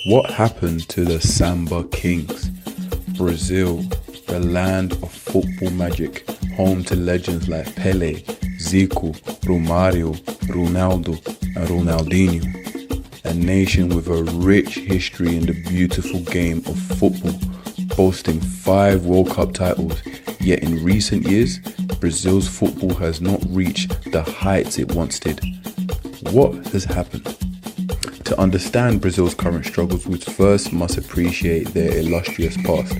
What happened to the Samba Kings? Brazil, the land of football magic, home to legends like Pelé, Zico, Romario, Ronaldo, and Ronaldinho. A nation with a rich history in the beautiful game of football, boasting 5 World Cup titles. Yet in recent years, Brazil's football has not reached the heights it once did. What has happened? To understand Brazil's current struggles, we first must appreciate their illustrious past.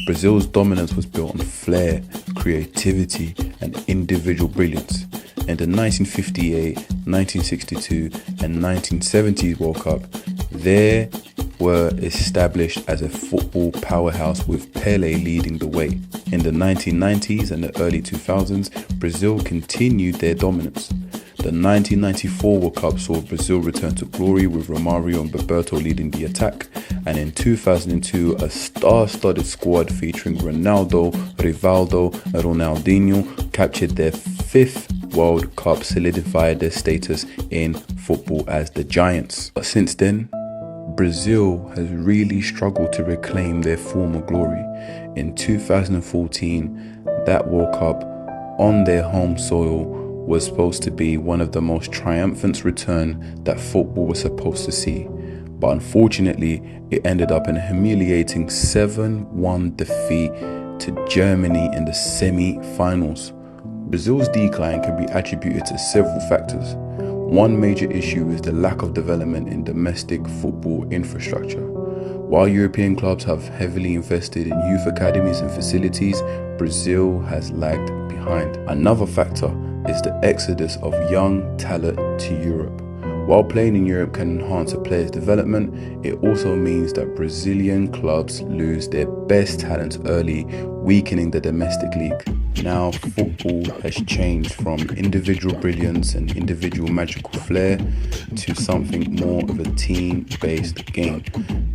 Brazil's dominance was built on flair, creativity, and individual brilliance. In the 1958, 1962, and 1970 World Cup, they were established as a football powerhouse with Pelé leading the way. In the 1990s and the early 2000s, Brazil continued their dominance. The 1994 World Cup saw Brazil return to glory with Romario and Bebeto leading the attack, and in 2002 a star-studded squad featuring Ronaldo, Rivaldo and Ronaldinho captured their 5th World Cup, solidified their status in football as the Giants. But since then, Brazil has really struggled to reclaim their former glory. In 2014, that World Cup on their home soil was supposed to be one of the most triumphant return that football was supposed to see. But unfortunately, it ended up in a humiliating 7-1 defeat to Germany in the semi-finals. Brazil's decline can be attributed to several factors. One major issue is the lack of development in domestic football infrastructure. While European clubs have heavily invested in youth academies and facilities, Brazil has lagged behind. Another factor is the exodus of young talent to Europe. While playing in Europe can enhance a player's development, it also means that Brazilian clubs lose their best talents early, weakening the domestic league. Now football has changed from individual brilliance and individual magical flair to something more of a team-based game.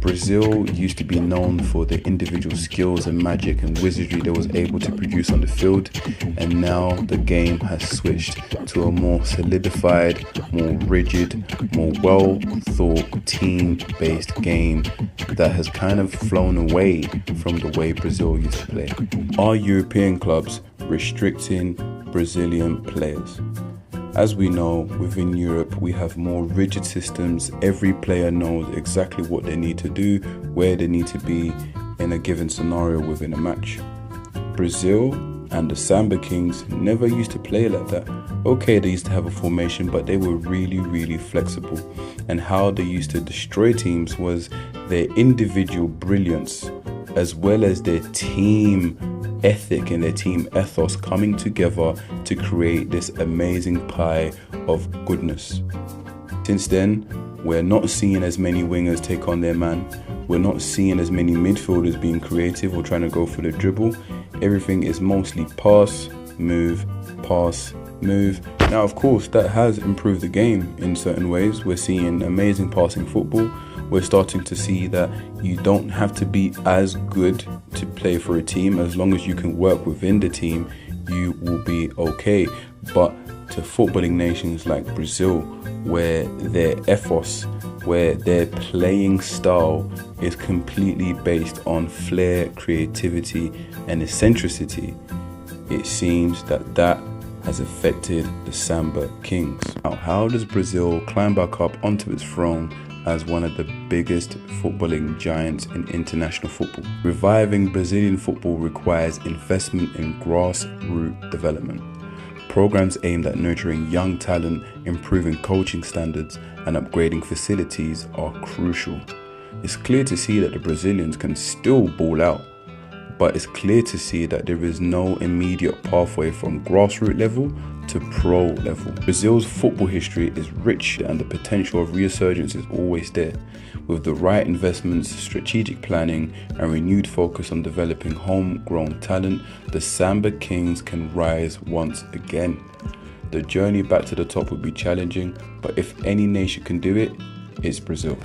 Brazil used to be known for their individual skills and magic and wizardry they was able to produce on the field, and now the game has switched to a more solidified, more rigid, more well-thought team-based game that has kind of flown away from the way Brazil used to play. Are European clubs restricting Brazilian players? As we know, within Europe we have more rigid systems. Every player knows exactly what they need to do, where they need to be in a given scenario within a match. Brazil and the Samba Kings never used to play like that. Okay, they used to have a formation, but they were really flexible. And how they used to destroy teams was their individual brilliance, as well as their team ethic and their team ethos coming together to create this amazing pie of goodness. Since then, we're not seeing as many wingers take on their man. We're not seeing as many midfielders being creative or trying to go for the dribble. Everything is mostly pass, move, pass, move. Now, of course, that has improved the game in certain ways. We're seeing amazing passing football. We're starting to see that you don't have to be as good to play for a team. As long as you can work within the team, you will be okay. But to footballing nations like Brazil, where their ethos, where their playing style is completely based on flair, creativity, and eccentricity, it seems that has affected the Samba Kings. Now, how does Brazil climb back up onto its throne as one of the biggest footballing giants in international football? Reviving Brazilian football requires investment in grassroots development. Programs aimed at nurturing young talent, improving coaching standards, and upgrading facilities are crucial. It's clear to see that the Brazilians can still ball out, but it's clear to see that there is no immediate pathway from grassroots level to pro level. Brazil's football history is rich and the potential of resurgence is always there. With the right investments, strategic planning, and renewed focus on developing homegrown talent, the Samba Kings can rise once again. The journey back to the top will be challenging, but if any nation can do it, it's Brazil.